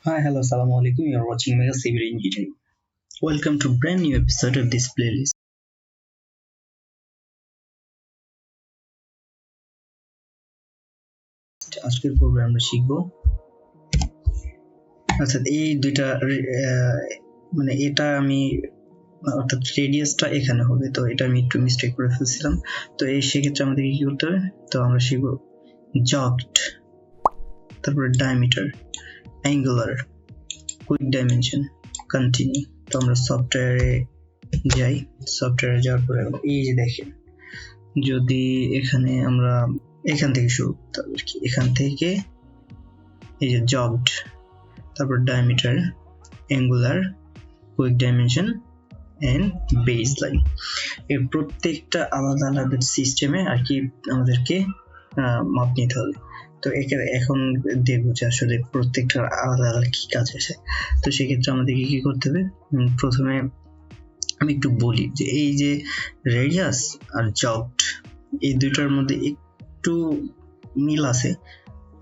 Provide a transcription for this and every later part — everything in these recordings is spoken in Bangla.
Hi, hello, assalamu alaikum. You're watching Mega Civil Engineering. Welcome to brand new episode of this playlist. আজকের পর্বে আমরা শিখব অর্থাৎ এই দুইটা মানে এটা আমি অর্থাৎ রেডিয়াসটা এখানে হবে, তো এটা আমি একটু মিস্টেক করে ফেলছিলাম। তো এই সেক্ষেত্রে আমাদের কি করতে হবে, তো আমরা শিখব jagged, তারপরে diameter, angular, quick dimension, continue। তো আমরা সফটওয়্যারে যাই, সফটওয়্যারে যাওয়ার পরে এই যে দেখেন, যদি এখানে আমরা এখান থেকে শুরু করতে হবে, এখান থেকে এই যে jagged, তারপর diameter, angular, quick dimension and baseline, এর প্রত্যেকটা আলাদা আলাদা সিস্টেমে আর কি আমাদেরকে মাপ নিতে হবে। তো এখন দেখবো যে আসলে প্রত্যেকটার আলাদা আলাদা কি কাজ আছে। তো সেক্ষেত্রে আমাদেরকে কি করতে হবে, প্রথমে আমি একটু বলি যে এই যে রেডিয়াস আর jagged এই দুইটার মধ্যে একটু মিল আছে,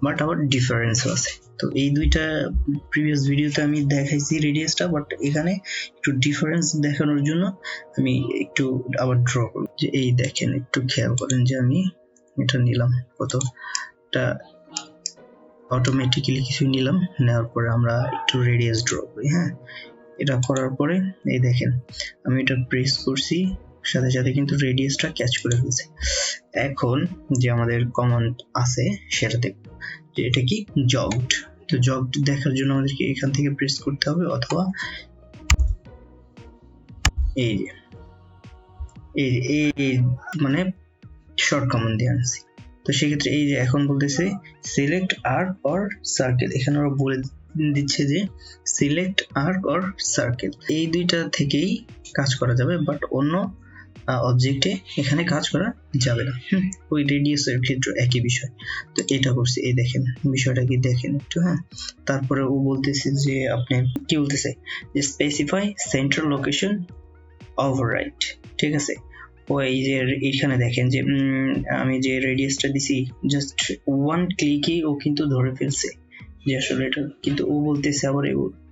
বাট আবার ডিফারেন্সও আছে। তো এই দুইটা প্রিভিয়াস ভিডিওতে আমি দেখাইছি রেডিয়াসটা, বাট এখানে একটু ডিফারেন্স দেখানোর জন্য আমি একটু আবার ড্র করব। যে এই দেখেন, একটু খেয়াল করেন যে আমি এটা নিলাম, কতটা অটোমেটিক্যালি কিছু নিলাম, নেওয়ার পরে আমরা একটু রেডিয়াস ড্র করি। হ্যাঁ, এটা করার পরে এই দেখেন আমি এটা প্রেস করছি, সাথে সাথে কিন্তু রেডিয়াসটা ক্যাচ করে ফেলছে। এখন যে আমাদের কমান্ড আছে সেটা দেখব যে এটা কি jagged। তো jagged দেখার জন্য আমাদেরকে এখান থেকে প্রেস করতে হবে, অথবা এই মানে শর্ট কমান্ড দিয়ে আনছি। তো সেক্ষেত্রে এই যে এখন বলতেছে সিলেক্ট আর্ক অর সার্কেল, এখানে ওরা বলে দিচ্ছে যে সিলেক্ট আর্ক অর সার্কেল, এই দুইটা থেকেই কাজ করা যাবে, বাট অন্য অবজেক্টে এখানে কাজ করা যাবে না। ওই রেডিয়াসের ক্ষেত্রে একই বিষয়। তো এটা করছি, এই দেখেন বিষয়টা কি দেখেন একটু। হ্যাঁ, তারপরে ও বলতেছে যে আপনি কি বলতেছে যে স্পেসিফাই সেন্টার লোকেশন ওভাররাইট, ঠিক আছে। ও এই যে এখানে দেখেন যে আমি যে রেডিয়াসটা দিছি জাস্ট ওয়ান ক্লিকেই ও কিন্তু ধরে ফেলছে যে আসলে এটা, কিন্তু ও বলতেছে আবার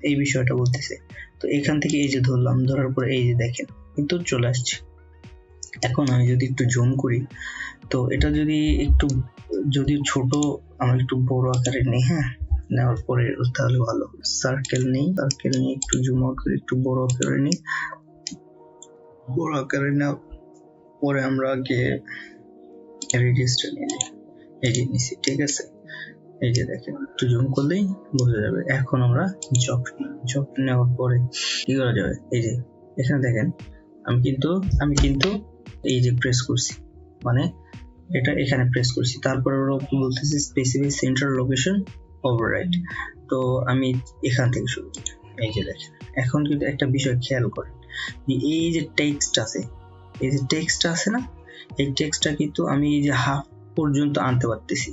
এই বিষয়টা বলতেছে। তো এখান থেকে এই যে ধরলাম, ধরার পরে এই যে দেখেন কিন্তু চলে আসছে। এখন আমি যদি একটু জুম করি, তো এটা যদি একটু ছোট, আমরা একটু বড় আকারে নেই। হ্যাঁ, নেওয়ার পরে তাহলে ভালো। সার্কেল নিয়ে একটু জুম আউট করে একটু বড় আকারে নিই, বড় আকারে নেওয়ার পরে আমরা আগে রেডিয়াসটা নিয়ে নিই, এই যে নিছি, ঠিক আছে। এই যে দেখেন একটু জুম করলেই বোঝা যাবে। এখন আমরা jagged নেওয়ার পরে কি করা যাবে, এই যে এখানে দেখেন আমি কিন্তু এই যে প্রেস করছি, মানে এটা এখানে প্রেস করছি, তারপরে ওরা বলতেছে স্পেসিফাই সেন্টার লোকেশন ওভাররাইট। তো আমি এখান থেকে শুরু করি। এই যে দেখেন এখন কিন্তু একটা বিষয় খেয়াল করেন যে এই যে টেক্সট আছে না, এই টেক্সটটা কিন্তু আমি এই যে হাফ পর্যন্ত আনতে পারতেছি,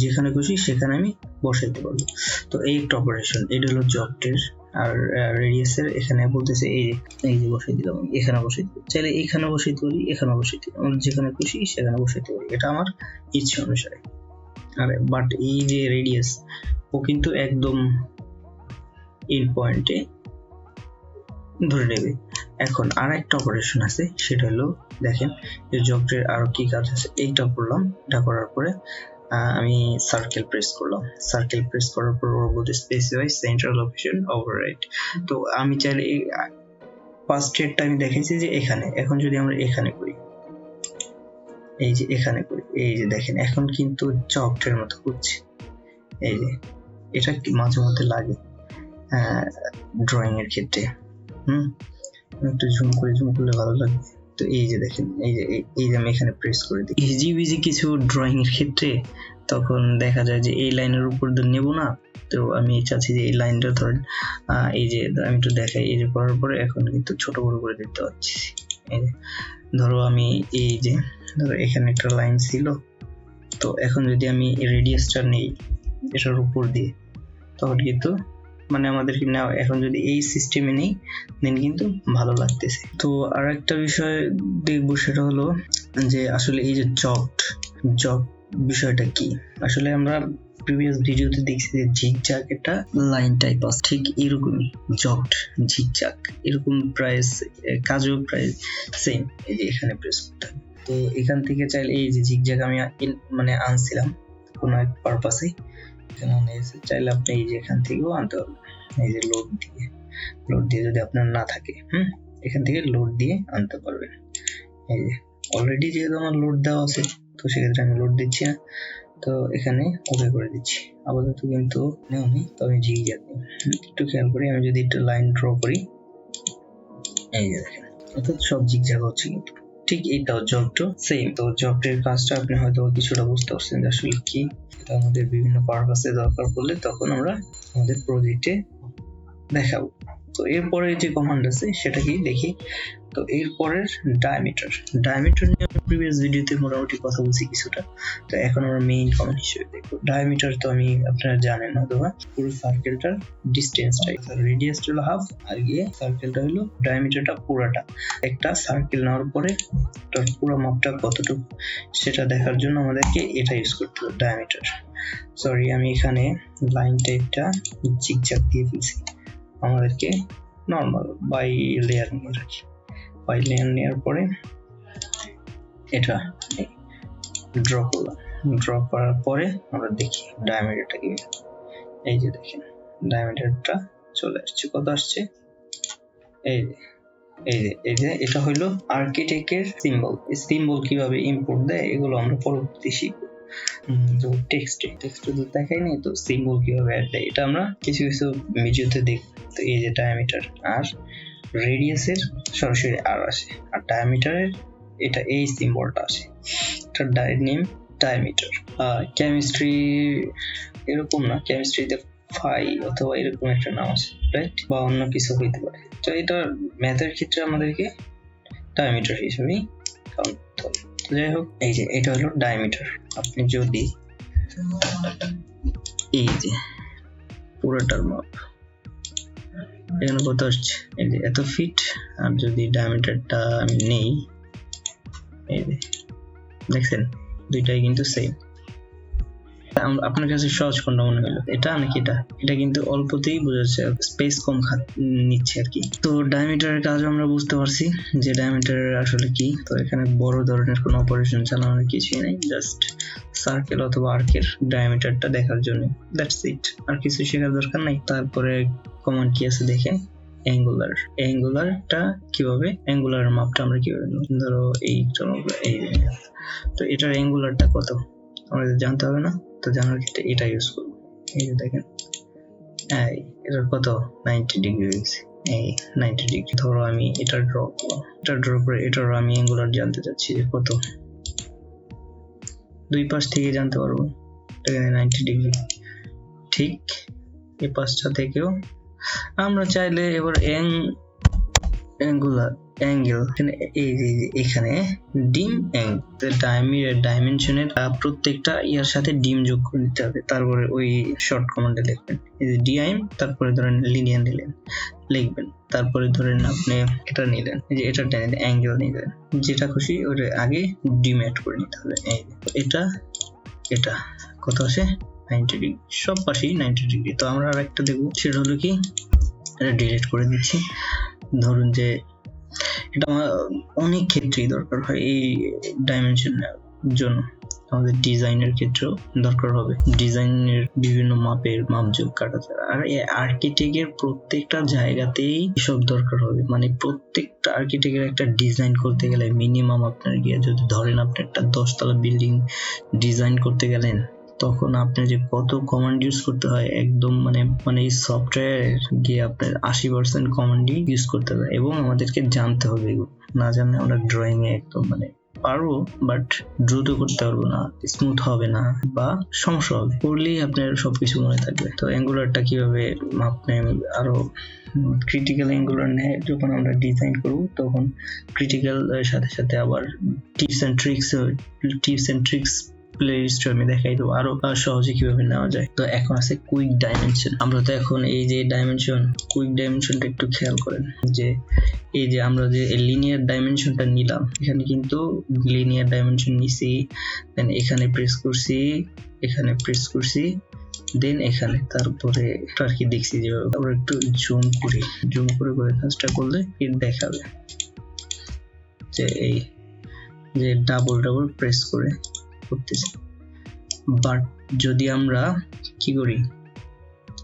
যেখানে খুশি সেখানে আমি বসাইতে পারবো। তো এই একটা অপারেশন, এটা হলো jagged এর। আর রেডিয়াসের এখানে বলতেছে এই যে বসাই দিলাম, এখানে বসাই দিলাম, চাইলে এখানে বসাইতে পারি, এখানে বসাইতে পারি, আমি যেখানে খুশি সেখানে বসাইতে পারি, এটা আমার ইচ্ছা অনুসারে। আর বাট এই যে রেডিয়াস ও কিন্তু একদম এন্ড পয়েন্টে ধরে নেবে। এখন আর একটা অপারেশন আছে, সেটা হলো দেখেন যে jagged এর আরো কি কাজ আছে। এইটা করলাম, এটা করার পরে আমি সার্কেল প্রেস করলাম, সার্কেল প্রেস করার পর ওর বলতে স্পেসিফাই সেন্টার লোকেশন ওভাররাইট। তো আমি চাইলে এই ফার্স্ট স্টেপটা আমি দেখেছি যে এখানে, এখন যদি আমরা এখানে করি, এই যে এখানে করি, এই যে দেখেন এখন কিন্তু jagged এর মতো করছে। এই যে এটা মাঝে মধ্যে লাগে ড্রয়িং এর ক্ষেত্রে। একটু জুম করলে ভালো লাগবে। তো এই যে দেখেন এই যে আমি এখানে প্রেস করে দিই, ইজি কিছু ড্রয়িং এর ক্ষেত্রে তখন দেখা যায় যে এই লাইনের উপর নেব না, তো আমি চাচ্ছি যে এই লাইনটা ধরেন এই যে আমি একটু দেখাই, এই যে করার পরে এখন কিন্তু ছোট বড় করে দিতে পারছি। এই যে ধরো আমি এই যে ধরো এখানে একটা লাইন ছিল, তো এখন যদি আমি রেডিয়াসটা নেই এটার উপর দিয়ে, তখন কিন্তু মানে আমাদেরকে নেওয়া, এখন যদি এই সিস্টেমে নেই দেন কিন্তু ভালো লাগতেছে। তো আর একটা বিষয় দেখবো, সেটা হলো যে আসলে এই যে jagged বিষয়টা কি, আসলে আমরা প্রিভিয়াস ভিডিওতে দেখছি যে জিগজ্যাগ একটা লাইন টাইপ আছে, ঠিক এরকমই জগড জিগজ্যাগ এরকম প্রাইস কাজও প্রায় সেম। এই যে এখানে প্রেস করতে হবে। তো এখান থেকে চাইলে এই যে জিগজ্যাগ আমি মানে আনছিলাম কোনো এক পারপাসে, এখানে চাইলে আপনি এই যে এখান থেকেও আনতে পারবেন। এই যে লোড দিয়ে যদি আপনার না থাকে এখান থেকে লোড দিয়ে আনতে পারবেন। এই যে অলরেডি যেহেতু আমার লোড দেওয়া আছে, তো সেক্ষেত্রে আমি লোড দিচ্ছি না, তো এখানে ওকে করে দিচ্ছি। আপাতত কিন্তু নেই, তো আমি জিগজ্যাগ নিই। একটু খেয়াল করি, আমি যদি একটা লাইন ড্র করি, এই যে দেখেন অর্থাৎ সব জিগজ্যাগ হচ্ছে, কিন্তু ঠিক এইটাও জবটা সেম। তো জবটের কাজটা আপনি হয়তো কিছুটা বুঝতে পারছেন যে আসলে কি, এটা আমাদের বিভিন্ন পারপাসে দরকার পড়লে তখন আমরা আমাদের প্রজেক্টে দেখাবো। তো এরপরে যে কমান্ড আছে সেটা কি দেখি। তো এরপরের ডায়ামিটার নিয়ে আমি প্রিভিয়াস ভিডিওতে মোটামুটি কথা বলছি কিছুটা, তো এখন আমরা মেইন কমান্ড হিসেবে দেখবো ডায়ামিটার। তো আমি আপনারা জানেন অথবা পুরো সার্কেলটার ডিস্টেন্সটা, রেডিয়াসটা হলো হাফ, আর গিয়ে সার্কেলটা হলো ডায়ামিটারটা পুরোটা। একটা সার্কেল নেওয়ার পরে তার পুরো মাপটা কতটুকু সেটা দেখার জন্য আমাদেরকে এটা ইউজ করতে হবে, ডায়ামিটার। সরি, আমি এখানে লাইন টাইপটা জিগজ্যাগ দিয়ে ফেলছি। আমাদেরকে নর্মাল বাই লেয়ার নিয়ে রাখি। বাই লেয়ার নেওয়ার পরে এটা ড্র করলাম। ড্র করার পরে আমরা দেখি ডায়ামিটারটা কি। এই যে দেখেন ডায়ামিটারটা চলে আসছে, কত আসছে, এই যে এটা হলো আর্কিটেক্টের সিম্বল। এই সিম্বল কিভাবে ইম্পোর্ট দেয় এগুলো আমরা পরবর্তী শিখবো। তো টেক্সট তো দেখাই নাই, তো সিম্বল কিভাবে অ্যাড দেয় এটা আমরা কিছু ভিডিওতে দেখব। তো এই যে ডায়ামিটার আর রেডিয়াসের সরাসরি আর আসে, আর ডায়ামিটারের এটা এই সিম্বলটা আসে, এটার নেম ডায়ামিটার। কেমিস্ট্রি এরকম না, কেমিস্ট্রিতে ফাই অথবা এরকম একটা নাম আছে, রাইট, বা অন্য কিছু হইতে পারে। তো এটা ম্যাথের ক্ষেত্রে আমাদেরকে ডায়ামিটার হিসেবেই কাউন্ট করতে হবে। তো যাই হোক, এই যে এটা হলো ডায়ামিটার। আপনি যদি এই যে পুরোটার মাপ এখানে কত আসছে, এই যে এত ফিট, আর যদি ডায়ামিটারটা আমি নেই, এই যে দেখছেন দুইটাই কিন্তু সেম। আপনার কাছে সহজ কোনটা মনে হলো, এটা নাকি এটা কিন্তু অল্পতেই বোঝা যাচ্ছে, স্পেস কম নিচ্ছে আর কি। তো ডায়ামিটারের কাজ আমরা বুঝতে পারছি যে ডায়ামিটার আসলে কি। তো এখানে বড় ধরনের কোনো অপারেশন চালানোর কিছুই নাই, জাস্ট সার্কেল অথবা আর্কের ডায়ামিটারটা দেখার জন্য, দ্যাটস ইট, আর কিছু শেখার দরকার নাই। তারপরে কমান্ড কি আছে দেখেন, অ্যাঙ্গুলারটা কিভাবে, অ্যাঙ্গুলার মাপটা আমরা কিভাবে নেব, ধরো এই তো এটার অ্যাঙ্গুলারটা কত আমাদের জানতে হবে না, তো জানার ক্ষেত্রে এটা ইউজ করবো। এই যে দেখেন এটার কত 90 ডিগ্রি হয়েছে, এই 90 ডিগ্রি। ধরো আমি এটা ড্র করে এটারও আমি অ্যাঙ্গুলার জানতে চাচ্ছি যে কত, দুই পাশ থেকে জানতে পারবো, এখানে 90 ডিগ্রি। ঠিক এই পাশটা থেকেও আমরা চাইলে এবার অ্যাঙ্গেল এখানে ডিম ডাইমেনশনের প্রত্যেকটা ইয়ার সাথে ডিম যোগ করে দিতে হবে। তারপরে ওই শর্ট কমান্ডে লিখবেন, এই যে ডিআইম, তারপরে ধরেন লিনিয়ার লিখবেন, তারপরে ধরেন আপনি এটা নিলেন, এই যে এটা টেনে অ্যাঙ্গেল নিলেন, যেটা খুশি ওটা আগে ডিম অ্যাড করে নিতে হবে। এটা কত আসে, 90 ডিগ্রি, সব পাশেই 90 ডিগ্রি। তো আমরা আরেকটা দেখবো, সেটা হলো কি, এটা ডিলিট করে দিচ্ছি। ধরুন যে এটা অনেক ক্ষেত্রেই দরকার হয়, এই ডাইমেনশনের জন্য আমাদের ডিজাইনের ক্ষেত্রেও দরকার হবে, ডিজাইনের বিভিন্ন মাপযোগ কাটা, আর এই আর্কিটেক্টের প্রত্যেকটা জায়গাতেই সব দরকার হবে। মানে প্রত্যেকটা আর্কিটেক্টের একটা ডিজাইন করতে গেলে মিনিমাম আপনার গিয়ে, যদি ধরেন আপনি একটা 10 তলা বিল্ডিং ডিজাইন করতে গেলেন, তখন আপনার যে কত কমান্ড ইউজ করতে হয়, একদম মানে এই সফটওয়্যার গিয়ে আপনার 80% কমান্ডই ইউজ করতে হবে, এবং আমাদেরকে জানতে হবে। এগুলো না জানলে আমরা ড্রয়িং এ একদম পারবো, বাট দ্রুত করতে পারবো না, স্মুথ হবে না, বা সমস্যা হবে। পড়লেই আপনার সবকিছু মনে থাকবে। তো অ্যাঙ্গুলারটা কিভাবে মাপ নেয়, আরো ক্রিটিক্যাল অ্যাঙ্গুলার নেয় যখন আমরা ডিজাইন করব, তখন ক্রিটিক্যাল সাথে সাথে আবার টিপস এন্ড ট্রিক্স প্লে লিস্টে আমি দেখাই দেবো আরো সহজে কিভাবে নেওয়া যায়। তো এখন আছে কুইক ডাইমেনশন। আমরা তো এখন এই যে ডাইমেনশন, কুইক ডাইমেনশনটা একটু খেয়াল করেন যে এই যে আমরা যে লিনিয়ার ডাইমেনশনটা নিলাম, এখানে কিন্তু লিনিয়ার ডাইমেনশন নিছি, দেন এখানে প্রেস করছি, এখানে প্রেস করছি, দেন এখানে, তারপরে আর কি দেখছি যে আমরা একটু জুম করে কাজটা করলে দেখাবে যে এই যে ডাবল প্রেস করে করতেছি। বাট যদি আমরা কি করি,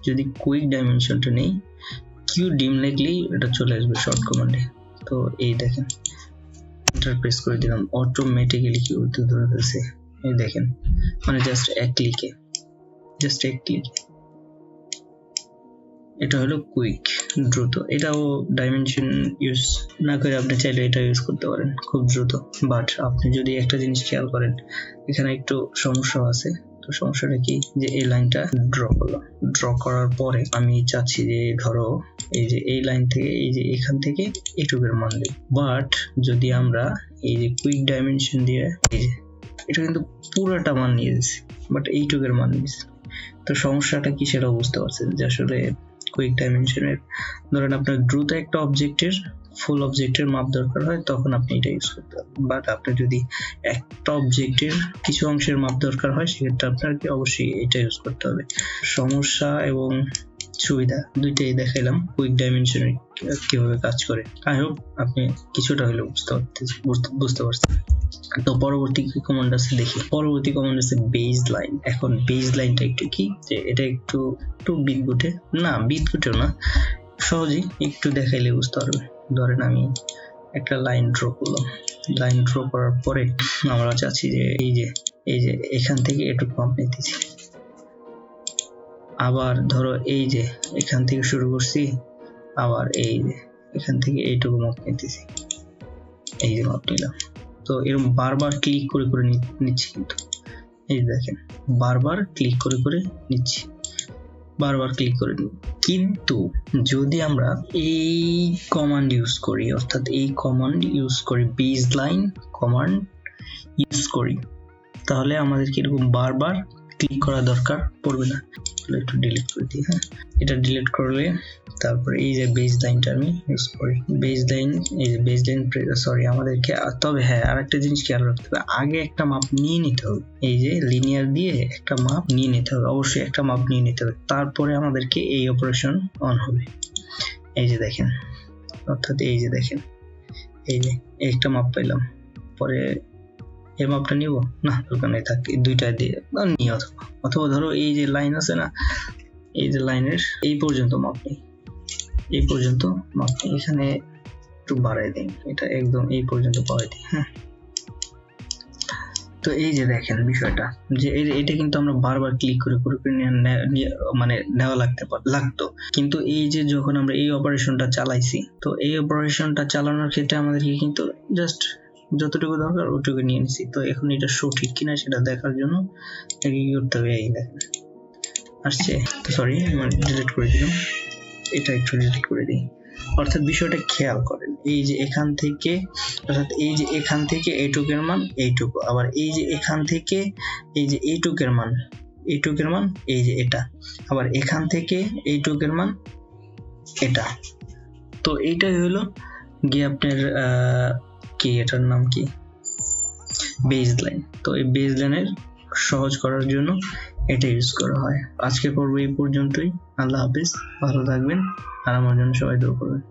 যদি কুইক ডাইমেনশনটা নেই, কিউ ডিম লিখলেই এটা চলে আসবে শর্ট কমান্ডে। তো এই দেখেন এন্টার প্রেস করে দিলাম, অটোমেটিক্যালি কিউ ধরে ফেলছে। এই দেখেন মানে জাস্ট এক ক্লিকে এটা হলো কুইক, দ্রুত। এটাও ডাইমেনশন ইউজ না করে আপনি চাইলে এটা ইউজ করতে পারেন খুব দ্রুত। বাট আপনি যদি একটা জিনিস খেয়াল করেন, এখানে একটু সমস্যা আছে। তো সমস্যাটা কি, যে এই লাইনটা ড্র করার পরে আমি চাচ্ছি যে ধরো এই যে এই লাইন থেকে এই যে এখান থেকে এইটুকুর মান দেব। বাট যদি আমরা এই যে কুইক ডাইমেনশন দিয়ে এই যে এটা কিন্তু পুরোটা মান নিয়ে যাচ্ছে, বাট এইটুকুর মান নিচ্ছে। তো সমস্যাটা কি সেটাও বুঝতে পারছেন যে আসলে কুইক ডাইমেনশনের, ধরেন আপনার দ্রুত একটা অবজেক্টের ফুল অবজেক্টের মাপ দরকার হয়, তখন আপনি এটা ইউজ করতে পারেন। বাট আপনার যদি একটা অবজেক্টের কিছু অংশের মাপ দরকার হয়, সেক্ষেত্রে আপনাকে অবশ্যই এটা ইউজ করতে হবে। সমস্যা এবং সুবিধা দুইটাই দেখাইলাম কুইক ডাইমেনশনের কিভাবে কাজ করে। আই হোপ আপনি কিছুটা হলেও বুঝতে পারছেন। তো পরবর্তী কি কমান্ড আছে দেখি। পরবর্তী কমান্ড আছে বেজ লাইন। এখন বেজ লাইনটা একটু কি, যে এটা একটু বিদঘুটে না, বিদঘুটেও না, সহজেই একটু দেখাইলে বুঝতে পারবে। ধরেন আমি একটা লাইন ড্র করলাম, লাইন ড্র করার পরে আমরা চাচ্ছি যে এই যে এখান থেকে এটুকু মাপ নিতেছি। আবার ধরো এই যে এখান থেকে শুরু করছি, আবার এই যে এখান থেকে এইটুকু মাপ নিতেছি, এই যে মাপ নিলাম। তো এরকম বারবার ক্লিক করে নিচ্ছি, কিন্তু এই দেখেন বারবার ক্লিক করে নিচ্ছি, বারবার ক্লিক করে নিই। কিন্তু যদি আমরা এই কমান্ড ইউজ করি, অর্থাৎ এই কমান্ড ইউজ করি, বেজ লাইন কমান্ড ইউজ করি, তাহলে আমাদেরকে এরকম বারবার ক্লিক করা দরকার পড়বে না। একটু ডিলিট করে দিই। হ্যাঁ, এটা ডিলিট করলে তারপরে এই যে বেজ লাইনটা আমি ইউজ করি, বেজ লাইন, এই যে বেজ লাইন, সরি আমাদেরকে, তবে হ্যাঁ আরেকটা জিনিস খেয়াল রাখতে হবে, আগে একটা মাপ নিয়ে নিতে হবে। এই যে লিনিয়ার দিয়ে একটা মাপ নিয়ে নিতে হবে, অবশ্যই একটা মাপ নিয়ে নিতে হবে, তারপরে আমাদেরকে এই অপারেশন অন হবে। এই যে দেখেন, অর্থাৎ এই যে দেখেন, এই যে একটা মাপ পেলাম, পরে এর মাপটা নিব না, দরকার নেই, থাক দুইটা দিয়ে নিয়ে, অথবা ধরো এই যে লাইন আছে না, এই যে লাইনের এই পর্যন্ত মাপ নেই, এই পর্যন্ত মাপ নেই, এখানে একটু বাড়াই দিই, এটা একদম এই পর্যন্ত পাওয়াই দিই। হ্যাঁ, তো এই যে দেখেন বিষয়টা, যে এটা কিন্তু আমরা বারবার ক্লিক করে মানে নেওয়া লাগতো, কিন্তু এই যে যখন আমরা এই অপারেশনটা চালাইছি, তো এই অপারেশনটা চালানোর ক্ষেত্রে আমাদেরকে কিন্তু জাস্ট যতটুকু দরকার ওটুকু নিয়ে নিছি। তো এখন এটা সঠিক কিনা সেটা দেখার জন্য কি করতে হবে, এই দেখেন আসছে, তো সরি মানে ডিলিট করে দিলাম, এটা একটু ডিলিট করে দিই। অর্থাৎ বিষয়টা খেয়াল করেন, এই যে এখান থেকে, অর্থাৎ এই যে এখান থেকে এইটুকের মান এইটুকু, আবার এই যে এখান থেকে এই যে এইটুকের মান এই যে এটা, আবার এখান থেকে এইটুকের মান এটা। তো এইটাই হলো গিয়ে আপনার কি, এটার নাম কি, বেজ লাইন। তো এই বেজ লাইনের সহজ করার জন্য এটা ইউজ করা হয়। আজকের পর্ব এই পর্যন্তই। আল্লাহ হাফেজ, ভালো থাকবেন আর আমার জন্য সবাই দোয়া করবেন।